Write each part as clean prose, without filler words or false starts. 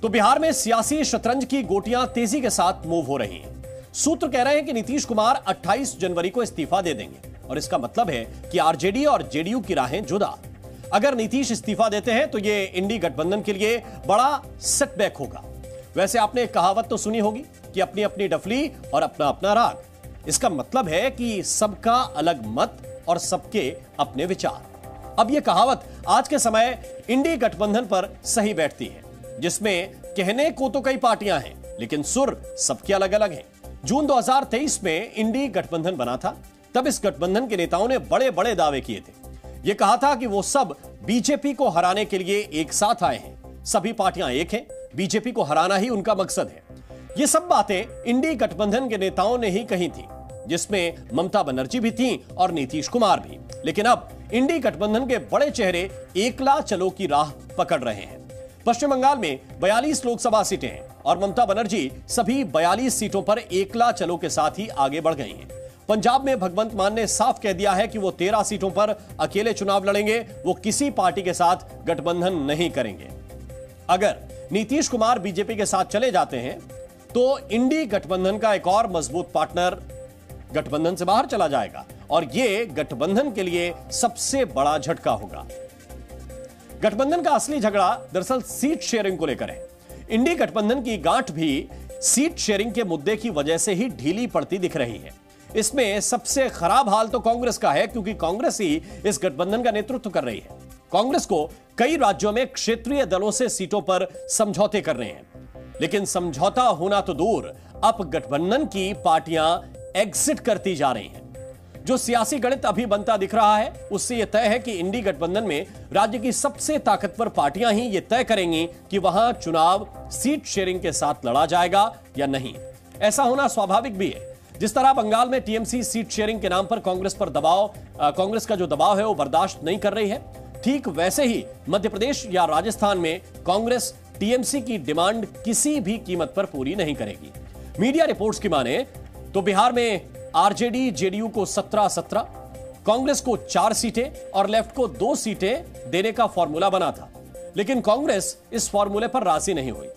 तो बिहार में सियासी शतरंज की गोटियां तेजी के साथ मूव हो रही हैं। सूत्र कह रहे हैं कि नीतीश कुमार 28 जनवरी को इस्तीफा दे देंगे और इसका मतलब है कि आरजेडी और जेडीयू की राहें जुदा। अगर नीतीश इस्तीफा देते हैं तो यह इंडी गठबंधन के लिए बड़ा सेटबैक होगा। वैसे आपने एक कहावत तो सुनी होगी कि अपनी अपनी डफली और अपना अपना राग। इसका मतलब है कि सबका अलग मत और सबके अपने विचार। अब यह कहावत आज के समय इंडी गठबंधन पर सही बैठती है, जिसमें कहने को तो कई पार्टियां हैं लेकिन सुर सबके अलग अलग हैं। जून 2023 में इंडी गठबंधन बना था। तब इस गठबंधन के नेताओं ने बड़े बड़े दावे किए थे। यह कहा था कि वो सब बीजेपी को हराने के लिए एक साथ आए हैं। सभी पार्टियां एक हैं, बीजेपी को हराना ही उनका मकसद है। ये सब बातें इंडी गठबंधन के नेताओं ने ही कही थी, जिसमें ममता बनर्जी भी थीं और नीतीश कुमार भी। लेकिन अब इंडी गठबंधन के बड़े चेहरे एकला चलो की राह पकड़ रहे हैं। पश्चिम बंगाल में 42 लोकसभा सीटें हैं और ममता बनर्जी सभी 42 सीटों पर एकला चलो के साथ ही आगे बढ़ गई हैं। पंजाब में भगवंत मान ने साफ कह दिया है कि वो 13 सीटों पर अकेले चुनाव लड़ेंगे, वो किसी पार्टी के साथ गठबंधन नहीं करेंगे। अगर नीतीश कुमार बीजेपी के साथ चले जाते हैं तो इंडी गठबंधन का एक और मजबूत पार्टनर गठबंधन से बाहर चला जाएगा और यह गठबंधन के लिए सबसे बड़ा झटका होगा। गठबंधन का असली झगड़ा दरअसल सीट शेयरिंग को लेकर है। इंडी गठबंधन की गांठ भी सीट शेयरिंग के मुद्दे की वजह से ही ढीली पड़ती दिख रही है। इसमें सबसे खराब हाल तो कांग्रेस का है, क्योंकि कांग्रेस ही इस गठबंधन का नेतृत्व कर रही है। कांग्रेस को कई राज्यों में क्षेत्रीय दलों से सीटों पर समझौते करने हैं, लेकिन समझौता होना तो दूर, अब गठबंधन की पार्टियां एग्जिट करती जा रही हैं। जो सियासी गणित अभी बनता दिख रहा है उससे यह तय है कि इंडी गठबंधन में राज्य की सबसे ताकतवर पार्टियां ही यह तय करेंगी कि वहां चुनाव सीट शेयरिंग के साथ लड़ा जाएगा या नहीं। ऐसा होना स्वाभाविक भी है। जिस तरह बंगाल में टीएमसी सीट शेयरिंग के नाम पर कांग्रेस का जो दबाव है वो बर्दाश्त नहीं कर रही है, ठीक वैसे ही मध्य प्रदेश या राजस्थान में कांग्रेस टीएमसी की डिमांड किसी भी कीमत पर पूरी नहीं करेगी। मीडिया रिपोर्ट्स की माने तो बिहार में आरजेडी जेडीयू को 17-17, कांग्रेस को 4 सीटें और लेफ्ट को 2 सीटें देने का फॉर्मूला बना था, लेकिन कांग्रेस इस फॉर्मूले पर राजी नहीं हुई।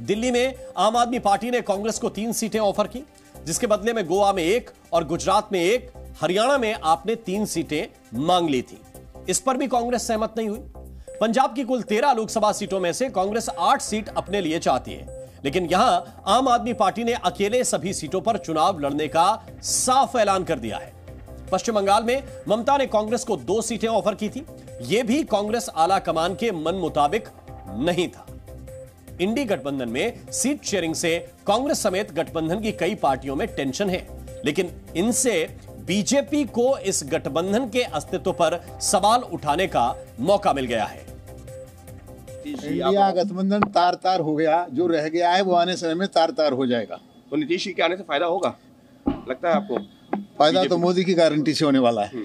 दिल्ली में आम आदमी पार्टी ने कांग्रेस को 3 सीटें ऑफर की, जिसके बदले में गोवा में 1 और गुजरात में 1, हरियाणा में आपने 3 सीटें मांग ली थी। इस पर भी कांग्रेस सहमत नहीं हुई। पंजाब की कुल 13 लोकसभा सीटों में से कांग्रेस 8 सीट अपने लिए चाहती है, लेकिन यहां आम आदमी पार्टी ने अकेले सभी सीटों पर चुनाव लड़ने का साफ ऐलान कर दिया है। पश्चिम बंगाल में ममता ने कांग्रेस को 2 सीटें ऑफर की थी। यह भी कांग्रेस आला कमान के मन मुताबिक नहीं था। इंडी गठबंधन में सीट शेयरिंग से कांग्रेस समेत गठबंधन की कई पार्टियों में टेंशन है, लेकिन इनसे बीजेपी को इस गठबंधन के अस्तित्व पर सवाल उठाने का मौका मिल गया है। इंडिया गठबंधन तार तार हो गया, जो रह गया है वो आने समय में तार तार हो जाएगा। तो नीतीश जी के आने से फायदा होगा, लगता है आपको? फायदा तो मोदी की गारंटी से होने वाला है।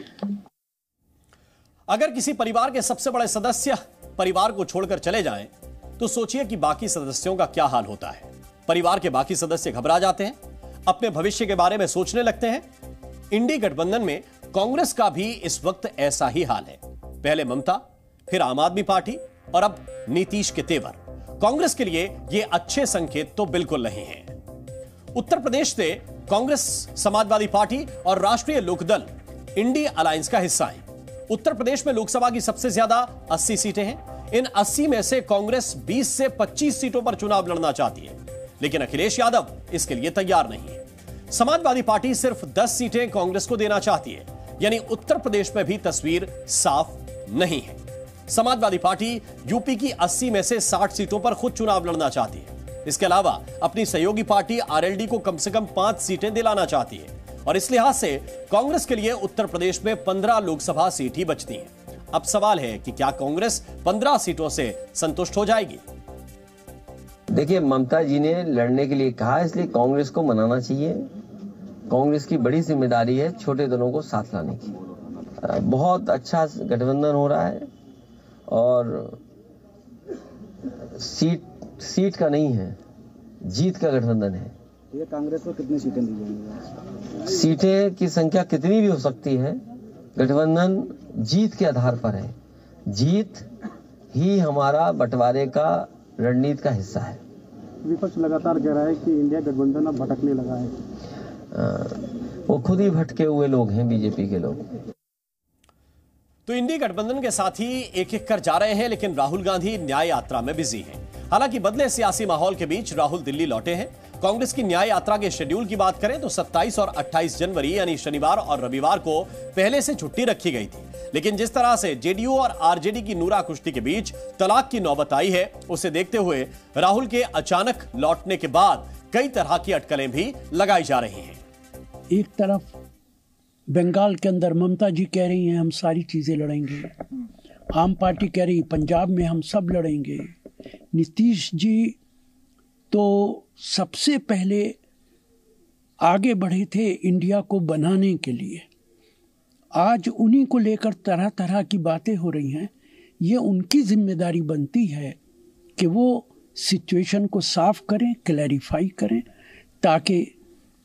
अगर किसी परिवार के सबसे बड़े सदस्य परिवार को छोड़कर चले जाएं, तो सोचिए कि बाकी सदस्यों का क्या हाल होता है। परिवार के बाकी सदस्य घबरा जाते हैं, अपने भविष्य के बारे में सोचने लगते हैं। इंडी गठबंधन में कांग्रेस का भी इस वक्त ऐसा ही हाल है। पहले ममता, फिर आम आदमी पार्टी और अब नीतीश के तेवर। कांग्रेस के लिए यह अच्छे संकेत तो बिल्कुल नहीं है। उत्तर प्रदेश से कांग्रेस, समाजवादी पार्टी और राष्ट्रीय लोकदल इंडी अलायंस का हिस्सा है। उत्तर प्रदेश में लोकसभा की सबसे ज्यादा 80 सीटें हैं। इन 80 में से कांग्रेस 20 से 25 सीटों पर चुनाव लड़ना चाहती है, लेकिन अखिलेश यादव इसके लिए तैयार नहीं है। समाजवादी पार्टी सिर्फ 10 सीटें कांग्रेस को देना चाहती है, यानी उत्तर प्रदेश में भी तस्वीर साफ नहीं है। समाजवादी पार्टी यूपी की 80 में से 60 सीटों पर खुद चुनाव लड़ना चाहती है। इसके अलावा अपनी सहयोगी पार्टी आरएलडी को कम से कम 5 सीटें दिलाना चाहती है और इस लिहाज से कांग्रेस के लिए उत्तर प्रदेश में 15 लोकसभा सीट ही बचती हैं। अब सवाल है कि क्या कांग्रेस 15 सीटों से संतुष्ट हो जाएगी? देखिए, ममता जी ने लड़ने के लिए कहा, इसलिए कांग्रेस को मनाना चाहिए। कांग्रेस की बड़ी जिम्मेदारी है छोटे दलों को साथ लाने की। बहुत अच्छा गठबंधन हो रहा है और सीट का नहीं है, जीत का गठबंधन है। ये कांग्रेस को कितनी सीटें दी जाएंगी? सीटें की संख्या कितनी भी हो सकती है, गठबंधन जीत के आधार पर है। जीत ही हमारा बंटवारे का रणनीति का हिस्सा है। विपक्ष लगातार कह रहा है कि इंडिया गठबंधन अब भटकने लगा है। वो खुद ही भटके हुए लोग हैं, बीजेपी के लोग। तो इंडी गठबंधन के साथी एक एक कर जा रहे हैं, लेकिन राहुल गांधी न्याय यात्रा में बिजी हैं। हालांकि बदले सियासी माहौल के बीच राहुल दिल्ली लौटे हैं। कांग्रेस की न्याय यात्रा के शेड्यूल की बात करें तो 27 और 28 जनवरी यानी शनिवार और रविवार को पहले से छुट्टी रखी गई थी, लेकिन जिस तरह से जेडीयू और आरजेडी की नूरा कुश्ती के बीच तलाक की नौबत आई है, उसे देखते हुए राहुल के अचानक लौटने के बाद कई तरह की अटकलें भी लगाई जा रही हैं। एक तरफ बंगाल के अंदर ममता जी कह रही हैं हम सारी चीजें लड़ेंगे, आम पार्टी कह रही पंजाब में हम सब लड़ेंगे, नीतीश जी तो सबसे पहले आगे बढ़े थे इंडिया को बनाने के लिए। आज उन्हीं को लेकर तरह तरह की बातें हो रही हैं। ये उनकी जिम्मेदारी बनती है कि वो सिचुएशन को साफ करें, क्लैरिफाई करें, ताकि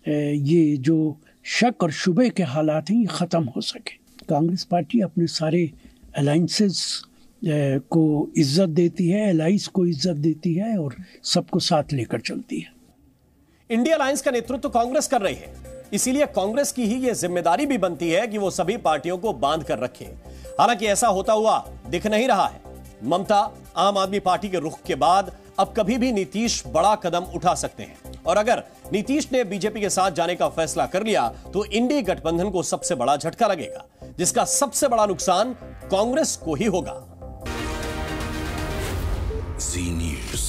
ये जो शक और शुबे के हालात हैं ये ख़त्म हो सके। कांग्रेस पार्टी अपने सारे अलायंसेस को इज्जत देती है, एलाइज को इज्जत देती है और सबको साथ लेकर चलती है। इंडिया अलायंस का नेतृत्व कांग्रेस कर रही है, इसीलिए कांग्रेस की ही यह जिम्मेदारी भी बनती है कि वो सभी पार्टियों को बांध कर रखे। हालांकि ऐसा होता हुआ दिख नहीं रहा है। ममता आम आदमी पार्टी के रुख के बाद अब कभी भी नीतीश बड़ा कदम उठा सकते हैं, और अगर नीतीश ने बीजेपी के साथ जाने का फैसला कर लिया तो इंडी गठबंधन को सबसे बड़ा झटका लगेगा, जिसका सबसे बड़ा नुकसान कांग्रेस को ही होगा। Zee News.